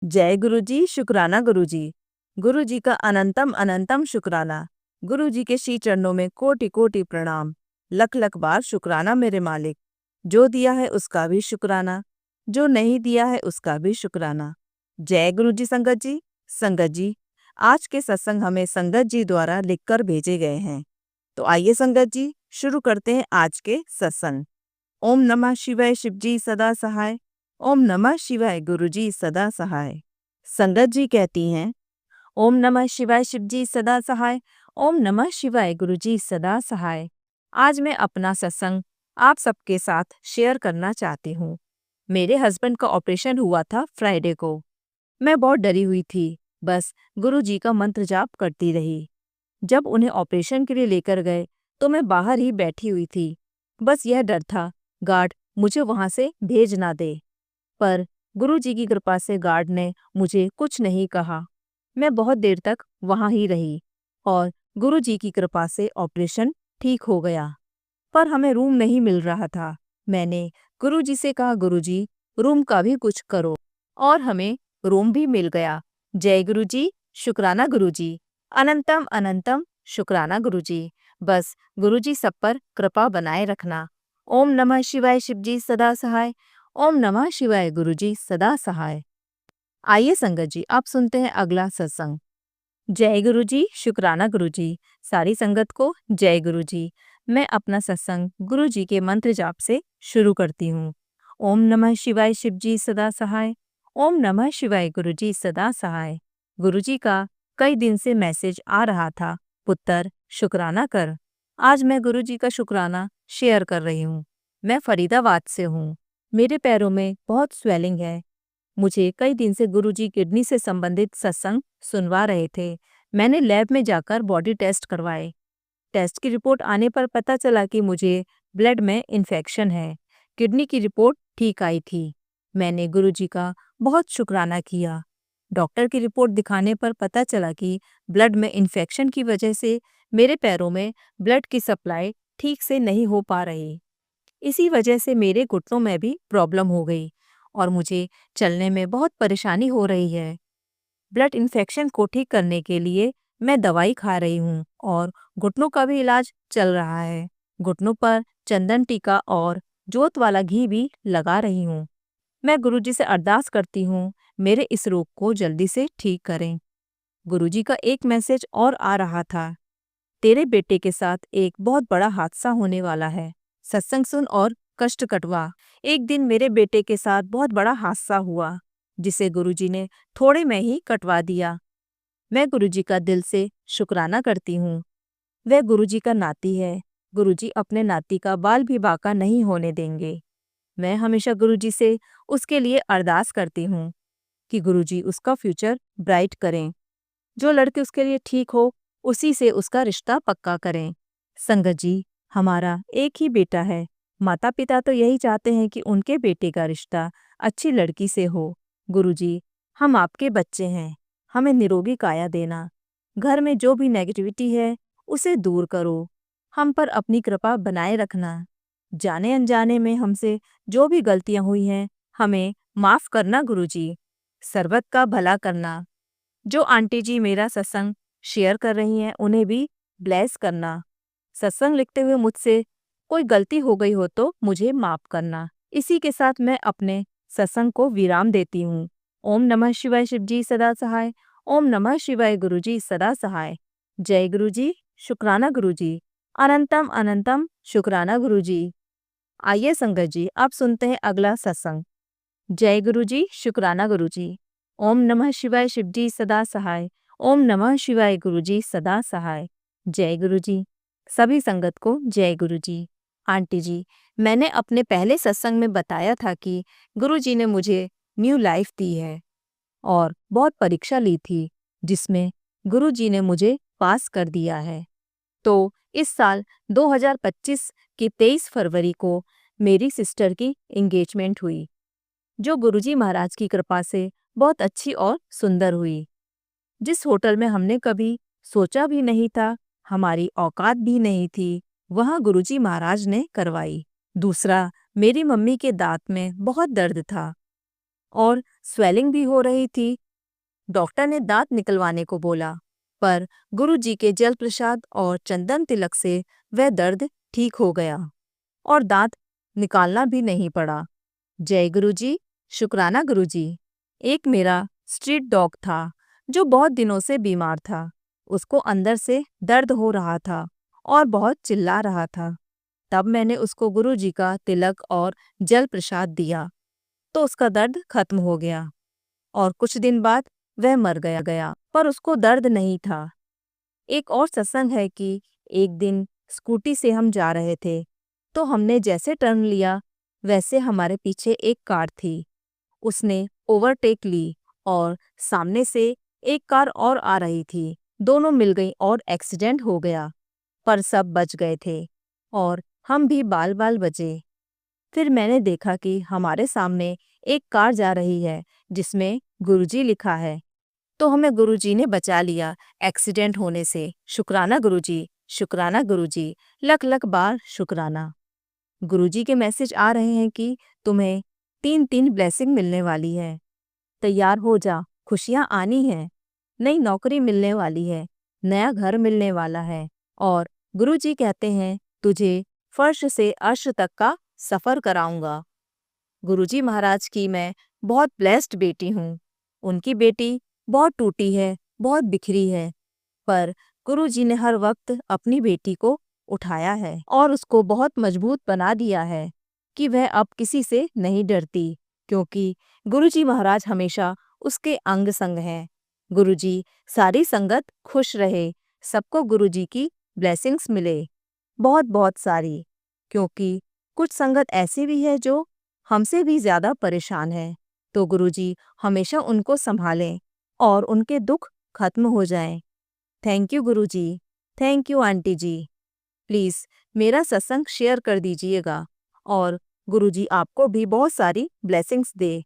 जय गुरु जी, शुक्राना गुरु जी। गुरु जी का अनंतम अनंतम शुक्राना। गुरु जी के श्री चरणों में कोटि कोटि प्रणाम। लख लख बार शुक्राना मेरे मालिक। जो दिया है उसका भी शुक्राना, जो नहीं दिया है उसका भी शुक्राना। जय गुरु जी। संगत जी, संगत जी, आज के सत्संग हमें संगत जी द्वारा लिखकर भेजे गए हैं। तो आइए संगत जी, शुरू करते हैं आज के सत्संग। ओम नमः शिवाय, शिव जी सदा सहाय। ओम नमः शिवाय, गुरु जी सदा सहाय। संगत जी कहती हैं, ओम नमः शिवाय, शिव जी सदा सहाय। ओम नमः शिवाय, गुरु जी सदा सहाय। आज मैं अपना सत्संग आप सबके साथ शेयर करना चाहती हूँ। मेरे हस्बैंड का ऑपरेशन हुआ था फ्राइडे को। मैं बहुत डरी हुई थी, बस गुरु जी का मंत्र जाप करती रही। जब उन्हें ऑपरेशन के लिए लेकर गए तो मैं बाहर ही बैठी हुई थी। बस यह डर था, गार्ड मुझे वहां से भेज ना दे। पर गुरु जी की कृपा से गार्ड ने मुझे कुछ नहीं कहा। मैं बहुत देर तक वहां ही रही और गुरु जी की कृपा से ऑपरेशन ठीक हो गया। पर हमें रूम नहीं मिल रहा था। मैंने गुरु जी से कहा, गुरु जी रूम का भी कुछ करो, और हमें रूम भी मिल गया। जय गुरु जी, शुक्राना गुरु जी। अनंतम अनंतम शुक्राना गुरु जी। बस गुरु जी सब पर कृपा बनाए रखना। ओम नमः शिवाय, शिव जी सदा सहाय। ओम नमः शिवाय, गुरु जी सदा सहाय। आइए संगत जी, आप सुनते हैं अगला सत्संग। जय गुरु जी, शुक्राना गुरु जी। सारी संगत को जय गुरु जी। मैं अपना सत्संग गुरु जी के मंत्र जाप से शुरू करती हूँ। ओम नमः शिवाय, शिव जी सदा सहाय। ओम नमः शिवाय, गुरु जी सदा सहाय। गुरु जी का कई दिन से मैसेज आ रहा था, पुत्र शुक्राना कर। आज मैं गुरु जी का शुक्राना शेयर कर रही हूँ। मैं फरीदाबाद से हूँ। मेरे पैरों में बहुत स्वेलिंग है। मुझे कई दिन से गुरुजी किडनी से संबंधित सत्संग सुनवा रहे थे। मैंने लैब में जाकर बॉडी टेस्ट करवाए। टेस्ट की रिपोर्ट आने पर पता चला कि मुझे ब्लड में इन्फेक्शन है। किडनी की रिपोर्ट ठीक आई थी। मैंने गुरुजी का बहुत शुक्राना किया। डॉक्टर की रिपोर्ट दिखाने पर पता चला कि ब्लड में इन्फेक्शन की वजह से मेरे पैरों में ब्लड की सप्लाई ठीक से नहीं हो पा रही। इसी वजह से मेरे घुटनों में भी प्रॉब्लम हो गई और मुझे चलने में बहुत परेशानी हो रही है। ब्लड इन्फेक्शन को ठीक करने के लिए मैं दवाई खा रही हूँ और घुटनों का भी इलाज चल रहा है। घुटनों पर चंदन टीका और जोत वाला घी भी लगा रही हूँ। मैं गुरुजी से अरदास करती हूँ, मेरे इस रोग को जल्दी से ठीक करें। गुरुजी का एक मैसेज और आ रहा था, तेरे बेटे के साथ एक बहुत बड़ा हादसा होने वाला है। सत्संग सुन और कष्ट कटवा। एक दिन मेरे बेटे के साथ बहुत बड़ा हादसा हुआ, जिसे गुरुजी ने थोड़े में ही कटवा दिया। मैं गुरुजी का दिल से शुक्राना करती हूँ। वह गुरुजी का नाती है। गुरुजी अपने नाती का बाल भी बांका नहीं होने देंगे। मैं हमेशा गुरुजी से उसके लिए अरदास करती हूँ कि गुरुजी उसका फ्यूचर ब्राइट करें। जो लड़के उसके लिए ठीक हो, उसी से उसका रिश्ता पक्का करें। संगत जी, हमारा एक ही बेटा है। माता पिता तो यही चाहते हैं कि उनके बेटे का रिश्ता अच्छी लड़की से हो। गुरुजी, हम आपके बच्चे हैं, हमें निरोगी काया देना। घर में जो भी नेगेटिविटी है उसे दूर करो। हम पर अपनी कृपा बनाए रखना। जाने अनजाने में हमसे जो भी गलतियां हुई हैं, हमें माफ करना गुरुजी। सर्वत का भला करना। जो आंटी जी मेरा सत्संग शेयर कर रही हैं, उन्हें भी ब्लेस करना। सत्संग लिखते हुए मुझसे कोई गलती हो गई हो तो मुझे माफ करना। इसी के साथ मैं अपने सत्संग को विराम देती हूँ। ओम नमः शिवाय, शिव जी सदा सहाय। ओम नमः शिवाय, गुरु जी सदा सहाय। जय गुरु जी, शुक्राना गुरु जी। अनंतम अनंतम शुक्राना गुरु जी। आइए संगत जी, आप सुनते हैं अगला सत्संग। जय गुरु जी, शुक्राना गुरु जी। ओम नमः शिवाय, शिव जी सदा सहाय। ओम नमः शिवाय, गुरु जी सदा सहाय। जय गुरु जी। सभी संगत को जय गुरु जी। आंटी जी, मैंने अपने पहले सत्संग में बताया था कि गुरु जी ने मुझे न्यू लाइफ दी है और बहुत परीक्षा ली थी, जिसमें गुरु जी ने मुझे पास कर दिया है। तो इस साल 2025 की 23 फरवरी को मेरी सिस्टर की एंगेजमेंट हुई, जो गुरुजी महाराज की कृपा से बहुत अच्छी और सुंदर हुई। जिस होटल में हमने कभी सोचा भी नहीं था, हमारी औकात भी नहीं थी, वहाँ गुरुजी महाराज ने करवाई। दूसरा, मेरी मम्मी के दांत में बहुत दर्द था और स्वेलिंग भी हो रही थी। डॉक्टर ने दांत निकलवाने को बोला, पर गुरुजी के जल प्रसाद और चंदन तिलक से वह दर्द ठीक हो गया और दांत निकालना भी नहीं पड़ा। जय गुरुजी, शुक्राना गुरुजी। एक मेरा स्ट्रीट डॉग था जो बहुत दिनों से बीमार था। उसको अंदर से दर्द हो रहा था और बहुत चिल्ला रहा था। तब मैंने उसको गुरुजी का तिलक और जल प्रसाद दिया तो उसका दर्द खत्म हो गया और कुछ दिन बाद वह मर गया, पर उसको दर्द नहीं था। एक और सत्संग है कि एक दिन स्कूटी से हम जा रहे थे तो हमने जैसे टर्न लिया वैसे हमारे पीछे एक कार थी। उसने ओवरटेक ली और सामने से एक कार और आ रही थी। दोनों मिल गई और एक्सीडेंट हो गया, पर सब बच गए थे और हम भी बाल बाल बचे। फिर मैंने देखा कि हमारे सामने एक कार जा रही है जिसमें गुरुजी लिखा है, तो हमें गुरुजी ने बचा लिया एक्सीडेंट होने से। शुक्राना गुरुजी, शुक्राना गुरुजी, लख लख बार शुक्राना। गुरुजी के मैसेज आ रहे हैं कि तुम्हें 3 ब्लेसिंग मिलने वाली है। तैयार हो जा, खुशियां आनी है। नई नौकरी मिलने वाली है, नया घर मिलने वाला है और गुरुजी कहते हैं तुझे फर्श से अर्श तक का सफर कराऊंगा। गुरुजी महाराज की मैं बहुत ब्लेस्ड बेटी हूँ। उनकी बेटी बहुत टूटी है, बहुत बिखरी है, पर गुरुजी ने हर वक्त अपनी बेटी को उठाया है और उसको बहुत मजबूत बना दिया है कि वह अब किसी से नहीं डरती, क्योंकि गुरुजी महाराज हमेशा उसके अंग संग हैं। गुरुजी सारी संगत खुश रहे, सबको गुरुजी की ब्लेसिंग्स मिले, बहुत बहुत सारी, क्योंकि कुछ संगत ऐसी भी है जो हमसे भी ज्यादा परेशान है। तो गुरुजी हमेशा उनको संभालें और उनके दुख खत्म हो जाएं। Thank you guruji, thank you aunty ji. Please मेरा सत्संग शेयर कर दीजिएगा और गुरुजी आपको भी बहुत सारी ब्लेसिंग्स दे।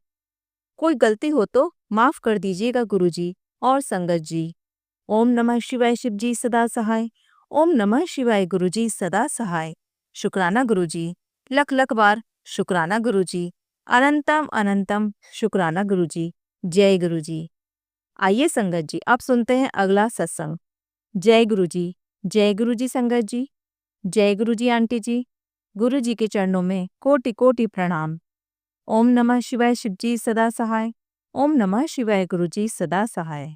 कोई गलती हो तो माफ़ कर दीजिएगा गुरुजी और संगत जी। ओम नमः शिवाय, शिव जी सदा सहाय। ओम नमः शिवाय, गुरुजी सदा सहाय। शुक्राना गुरुजी, लख लख बार शुक्राना गुरुजी। अनंतम अनंतम शुक्राना गुरुजी। जय गुरुजी। आइए संगत जी, अब सुनते हैं अगला सत्संग। जय गुरुजी, जय गुरुजी संगत जी, जय गुरुजी आंटी जी। गुरुजी के चरणों में कोटि कोटि प्रणाम। ओम नमः शिवाय, शिव जी सदा सहाय। ओम नमः शिवाय, गुरुजी सदा सहाय।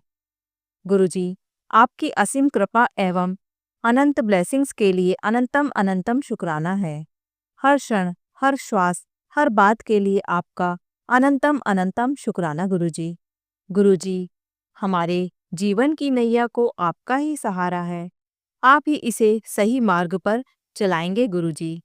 गुरुजी, आपकी असीम कृपा एवं अनंत ब्लेसिंग्स के लिए अनंतम अनंतम शुक्राना है। हर क्षण, हर श्वास, हर बात के लिए आपका अनंतम अनंतम शुक्राना गुरुजी। गुरुजी, हमारे जीवन की नैया को आपका ही सहारा है। आप ही इसे सही मार्ग पर चलाएंगे गुरुजी।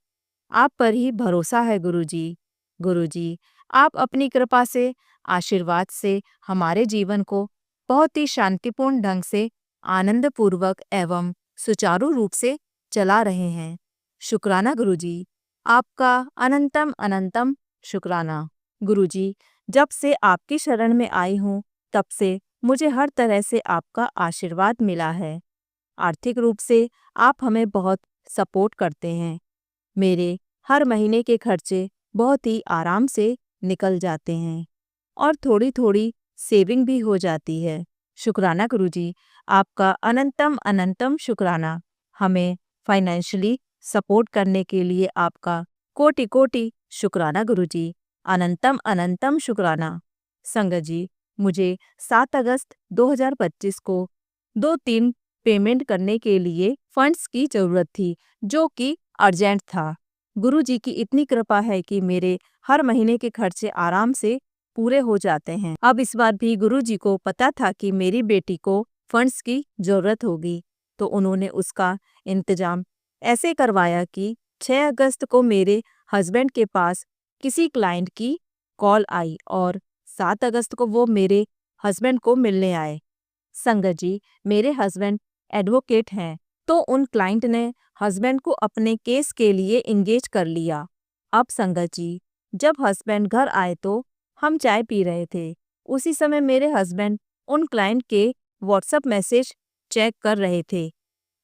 आप पर ही भरोसा है गुरुजी। गुरुजी, आप अपनी कृपा से, आशीर्वाद से हमारे जीवन को बहुत ही शांतिपूर्ण ढंग से, आनंदपूर्वक एवं सुचारू रूप से चला रहे हैं। शुक्राना गुरुजी, आपका अनंतम अनंतम शुक्राना। गुरुजी, जब से आपकी शरण में आई हूँ तब से मुझे हर तरह से आपका आशीर्वाद मिला है। आर्थिक रूप से आप हमें बहुत सपोर्ट करते हैं। मेरे हर महीने के खर्चे बहुत ही आराम से निकल जाते हैं और थोड़ी थोड़ी सेविंग भी हो जाती है। शुक्राना गुरुजी, आपका अनंतम अनंतम शुक्राना। हमें फाइनेंशियली सपोर्ट करने के लिए आपका कोटि कोटि शुक्राना गुरुजी। अनंतम अनंतम शुक्राना। संगत जी, मुझे 7 अगस्त 2025 को 2-3 पेमेंट करने के लिए फंड्स की ज़रूरत थी, जो कि अर्जेंट था। गुरुजी की इतनी कृपा है कि मेरे हर महीने के खर्चे आराम से पूरे हो जाते हैं। अब इस बार भी गुरुजी को पता था कि मेरी बेटी को फंड्स की ज़रूरत होगी, तो उन्होंने उसका इंतज़ाम ऐसे करवाया कि 6 अगस्त को मेरे हस्बैंड के पास किसी क्लाइंट की कॉल आई और 7 अगस्त को वो मेरे हस्बैंड को मिलने आए। संगत जी, मेरे हस्बैंड एडवोकेट हैं, तो उन क्लाइंट ने हस्बैंड को अपने केस के लिए इंगेज कर लिया। अब संगत जी, जब हस्बैंड घर आए तो हम चाय पी रहे थे। उसी समय मेरे हस्बैंड उन क्लाइंट के व्हाट्सएप मैसेज चेक कर रहे थे।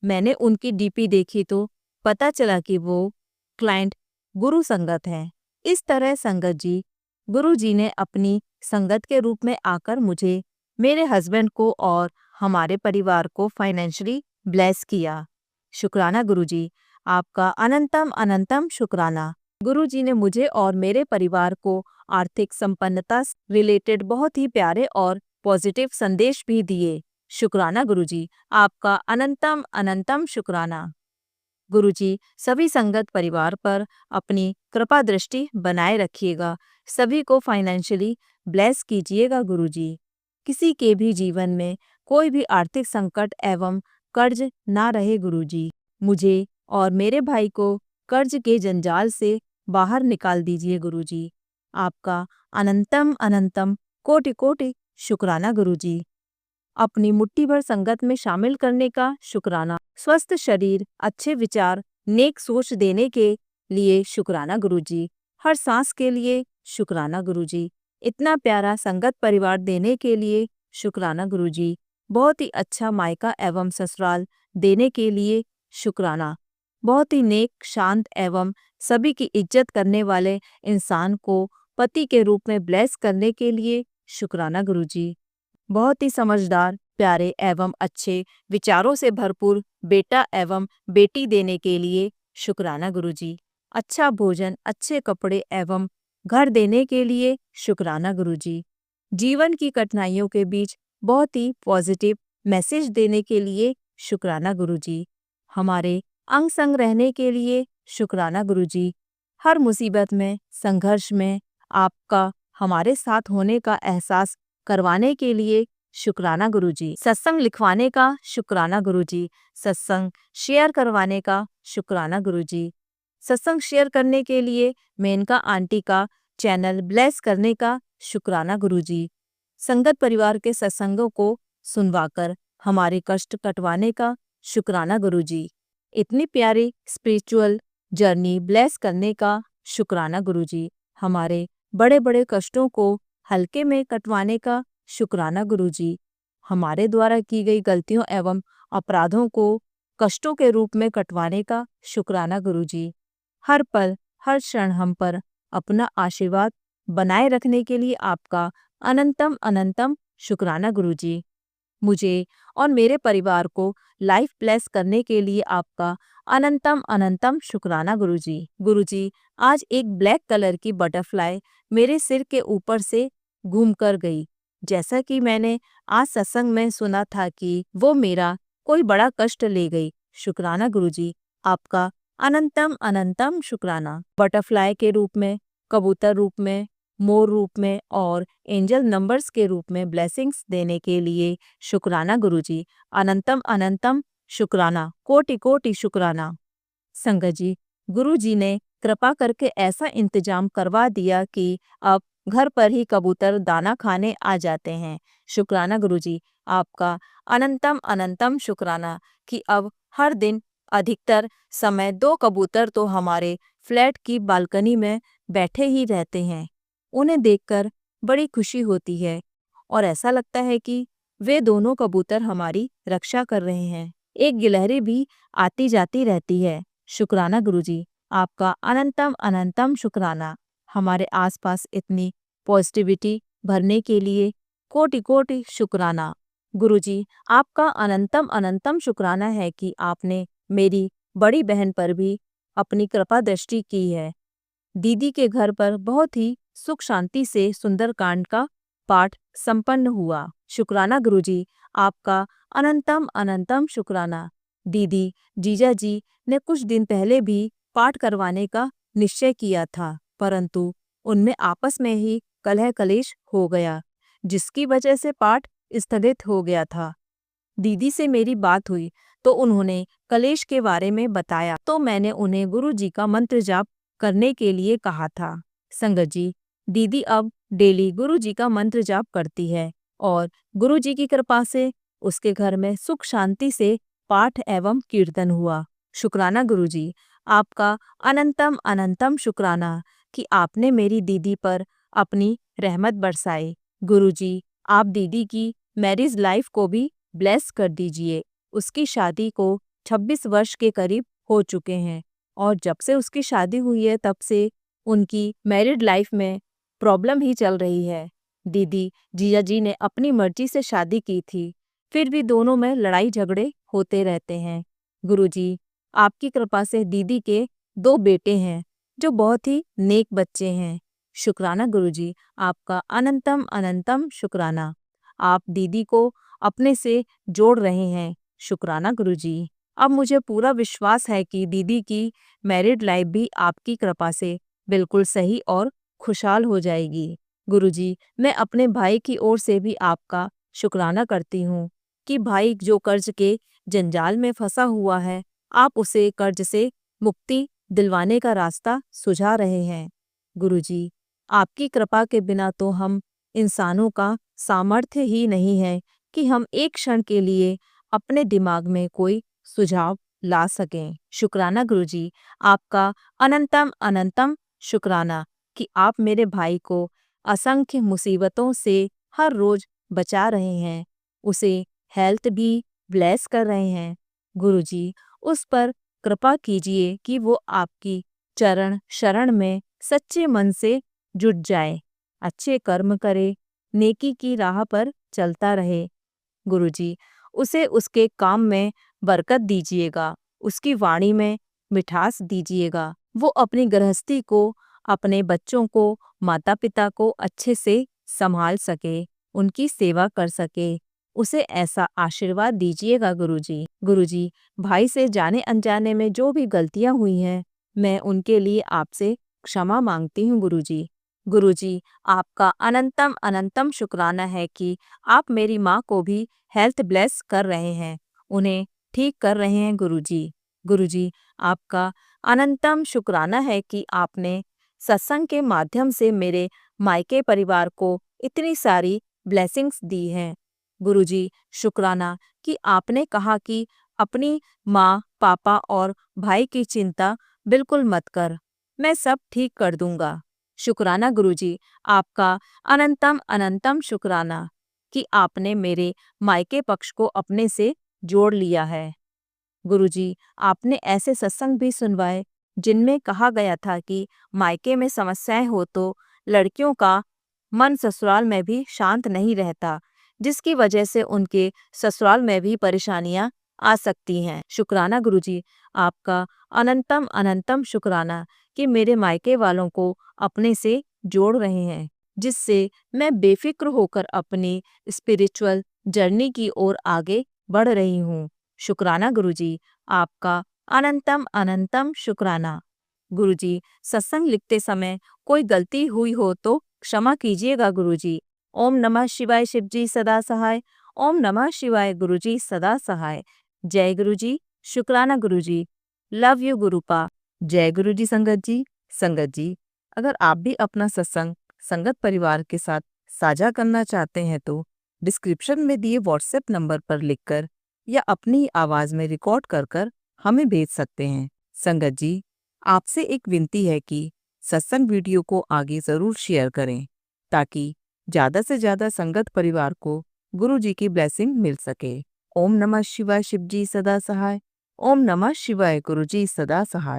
मैंने उनकी डीपी देखी तो पता चला कि वो क्लाइंट गुरु संगत हैं। इस तरह संगत जी, गुरु जी ने अपनी संगत के रूप में आकर मुझे, मेरे हस्बैंड को और हमारे परिवार को फाइनेंशियली ब्लेस किया। शुक्राना गुरुजी, आपका अनंतम अनंतम शुक्राना। गुरुजी ने मुझे और मेरे परिवार को आर्थिक संपन्नता से रिलेटेड बहुत ही प्यारे और पॉजिटिव संदेश भी दिए। शुक्राना गुरुजी, आपका अनंतम अनंतम शुक्राना। गुरुजी, सभी संगत परिवार पर अपनी कृपा दृष्टि बनाए रखिएगा। सभी को फाइनेंशियली ब्लेस कीजिएगा गुरुजी। किसी के भी जीवन में कोई भी आर्थिक संकट एवं कर्ज ना रहे गुरुजी। मुझे और मेरे भाई को कर्ज के जंजाल से बाहर निकाल दीजिए गुरुजी। आपका अनंतम अनंतम कोटि कोटि शुक्राना गुरुजी। अपनी मुट्ठी भर संगत में शामिल करने का शुक्राना। स्वस्थ शरीर, अच्छे विचार, नेक सोच देने के लिए शुक्राना गुरुजी। हर सांस के लिए शुक्राना गुरुजी। इतना प्यारा संगत परिवार देने के लिए शुक्राना गुरुजी। बहुत ही अच्छा मायका एवं ससुराल देने के लिए शुक्राना। बहुत ही नेक, शांत एवं सभी की इज्जत करने वाले इंसान को पति के रूप में ब्लेस करने के लिए शुक्राना गुरुजी। बहुत ही समझदार, प्यारे एवं अच्छे विचारों से भरपूर बेटा एवं बेटी देने के लिए शुक्राना गुरुजी। अच्छा भोजन, अच्छे कपड़े एवं घर देने के लिए शुक्राना गुरुजी। जीवन की कठिनाइयों के बीच बहुत ही पॉजिटिव मैसेज देने के लिए शुक्राना गुरुजी। हमारे अंग संग रहने के लिए शुक्राना गुरुजी। हर मुसीबत में, संघर्ष में आपका हमारे साथ होने का एहसास करवाने के लिए शुक्राना गुरुजी। सत्संग लिखवाने का शुक्राना गुरुजी। सत्संग शेयर करवाने का शुक्राना गुरुजी। सत्संग शेयर करने के लिए मेनका आंटी का चैनल ब्लेस करने का शुक्राना गुरुजी। संगत परिवार के सत्संगों को सुनवाकर हमारे कष्ट कटवाने का शुक्राना गुरुजी। इतनी प्यारी स्पिरिचुअल जर्नी ब्लेस करने का शुक्राना गुरुजी। हमारे बड़े बड़े कष्टों को हल्के में कटवाने का शुक्राना गुरुजी। हमारे द्वारा की गई गलतियों एवं अपराधों को कष्टों के रूप में कटवाने का शुक्राना गुरुजी। हर पल, हर क्षण हम पर अपना आशीर्वाद बनाए रखने के लिए आपका अनंतम अनंतम शुक्राना गुरुजी। मुझे और मेरे परिवार को लाइफ ब्लेस करने के लिए आपका अनंतम अनंतम शुक्राना गुरुजी। गुरुजी, आज एक ब्लैक कलर की बटरफ्लाई मेरे सिर के ऊपर से घूम कर गई। जैसा कि मैंने आज सत्संग में सुना था कि वो मेरा कोई बड़ा कष्ट ले गई। शुक्राना गुरुजी, आपका अनंतम अनंतम शुक्राना। बटरफ्लाई के रूप में, कबूतर रूप में, मोर रूप में और एंजल नंबर्स के रूप में ब्लेसिंग्स देने के लिए शुक्राना गुरुजी। अनंतम अनंतम शुक्राना, कोटि कोटि शुक्राना। संगत जी, गुरुजी ने कृपा करके ऐसा इंतजाम करवा दिया कि अब घर पर ही कबूतर दाना खाने आ जाते हैं। शुक्राना गुरुजी, आपका अनंतम अनंतम शुक्राना कि अब हर दिन अधिकतर समय 2 कबूतर तो हमारे फ्लैट की बालकनी में बैठे ही रहते हैं। उन्हें देखकर बड़ी खुशी होती है और ऐसा लगता है कि वे दोनों कबूतर हमारी रक्षा कर रहे हैं। एक गिलहरी भी आती जाती रहती है। शुक्राना गुरुजी, आपका अनंतम अनंतम शुक्राना। हमारे आसपास इतनी पॉजिटिविटी भरने के लिए कोटि कोटि शुक्राना। गुरुजी, आपका अनंतम अनंतम शुक्राना है कि आपने मेरी बड़ी बहन पर भी अपनी कृपा दृष्टि की है। दीदी के घर पर बहुत ही सुख शांति से सुंदरकांड का पाठ संपन्न हुआ। शुक्राना गुरुजी, आपका अनंतम अनंतम शुक्राना। दीदी, जीजा जी ने कुछ दिन पहले भी पाठ करवाने का निश्चय किया था, परंतु उनमें आपस में ही कलह कलेश हो गया, जिसकी वजह से पाठ स्थगित हो गया था। दीदी से मेरी बात हुई तो उन्होंने कलेश के बारे में बताया, तो मैंने उन्हें गुरुजी का मंत्र जाप करने के लिए कहा था। संगत जी, दीदी अब डेली गुरुजी का मंत्र जाप करती है और गुरुजी की कृपा से उसके घर में सुख शांति से पाठ एवं कीर्तन हुआ। शुक्राना गुरुजी, आपका अनंतम अनंतम शुक्राना कि आपने मेरी दीदी पर अपनी रहमत बरसाई। गुरुजी, आप दीदी की मैरिज लाइफ को भी ब्लेस कर दीजिए। उसकी शादी को 26 वर्ष के करीब हो चुके हैं और जब से उसकी शादी हुई है तब से उनकी मैरिड लाइफ में प्रॉब्लम ही चल रही है। दीदी जीजा जी ने अपनी मर्जी से शादी की थी, फिर भी दोनों में लड़ाई झगड़े होते रहते हैं। गुरुजी, आपकी कृपा से दीदी के 2 बेटे हैं जो बहुत ही नेक बच्चे हैं। शुक्राना गुरुजी, आपका अनंतम अनंतम शुक्राना। आप दीदी को अपने से जोड़ रहे हैं। शुक्राना गुरुजी। अब मुझे पूरा विश्वास है कि दीदी की मैरिड लाइफ भी आपकी कृपा से बिल्कुल सही और खुशहाल हो जाएगी। गुरुजी, मैं अपने भाई की ओर से भी आपका शुक्राना करती हूँ कि भाई जो कर्ज के जंजाल में फंसा हुआ है, आप उसे कर्ज से मुक्ति दिलवाने का रास्ता सुझा रहे हैं। गुरुजी, आपकी कृपा के बिना तो हम इंसानों का सामर्थ्य ही नहीं है कि हम एक क्षण के लिए अपने दिमाग में कोई सुझाव ला सकें। शुक्राना गुरुजी, आपका अनंतम अनंतम शुक्राना कि आप मेरे भाई को असंख्य मुसीबतों से हर रोज बचा रहे हैं, उसे हेल्थ भी ब्लेस कर रहे हैं। गुरुजी, उस पर कृपा कीजिए कि वो आपकी चरण शरण में सच्चे मन से जुट जाए, अच्छे कर्म करे, नेकी की राह पर चलता रहे। गुरुजी, उसे उसके काम में बरकत दीजिएगा, उसकी वाणी में मिठास दीजिएगा, वो अपनी गृहस्थी को, अपने बच्चों को, माता पिता को अच्छे से संभाल सके, उनकी सेवा कर सके, उसे ऐसा आशीर्वाद दीजिएगा गुरुजी। गुरुजी, भाई से जाने अनजाने में जो भी गलतियां हुई हैं, मैं उनके लिए आपसे क्षमा मांगती हूँ गुरुजी। गुरुजी, आपका अनंतम अनंतम शुक्राना है कि आप मेरी माँ को भी हेल्थ ब्लेस कर रहे हैं, उन्हें ठीक कर रहे हैं गुरुजी। गुरुजी, आपका अनंतम शुक्राना है कि आपने सत्संग के माध्यम से मेरे मायके परिवार को इतनी सारी ब्लेसिंग्स दी हैं। गुरुजी, शुक्राना कि आपने कहा कि अपनी माँ, पापा और भाई की चिंता बिल्कुल मत कर, मैं सब ठीक कर दूंगा। शुक्राना गुरुजी, आपका अनंतम अनंतम शुक्राना कि आपने मेरे मायके पक्ष को अपने से जोड़ लिया है। गुरुजी, आपने ऐसे सत्संग भी सुनवाए जिनमें कहा गया था कि मायके में समस्याएं हो तो लड़कियों का मन ससुराल में भी शांत नहीं रहता, जिसकी वजह से उनके ससुराल में भी परेशानियां आ सकती हैं। शुक्राना गुरुजी, आपका अनंतम अनंतम शुक्राना कि मेरे मायके वालों को अपने से जोड़ रहे हैं, जिससे मैं बेफिक्र होकर अपनी स्पिरिचुअल जर्नी की ओर आगे बढ़ रही हूँ। शुक्राना गुरुजी, आपका अनंतम अनंतम शुक्राना। गुरुजी, सत्संग लिखते समय कोई गलती हुई हो तो क्षमा कीजिएगा गुरुजी। ओम नमः शिवाय, शिवजी सदा सहाय। ओम नमः शिवाय, गुरुजी सदा सहाय। जय गुरुजी। शुक्राना गुरुजी। Love you गुरुपा। जय गुरुजी। संगत जी। संगत जी, अगर आप भी अपना सत्संग संगत परिवार के साथ साझा करना चाहते हैं तो डिस्क्रिप्शन में दिए व्हाट्सएप नंबर पर लिखकर या अपनी आवाज में रिकॉर्ड कर हमें भेज सकते हैं। संगत जी, आपसे एक विनती है कि सत्संग वीडियो को आगे जरूर शेयर करें ताकि ज्यादा से ज्यादा संगत परिवार को गुरु जी की ब्लेसिंग मिल सके। ओम नमः शिवाय, शिवजी सदा सहाय। ओम नमः शिवाय, गुरुजी सदा सहाय।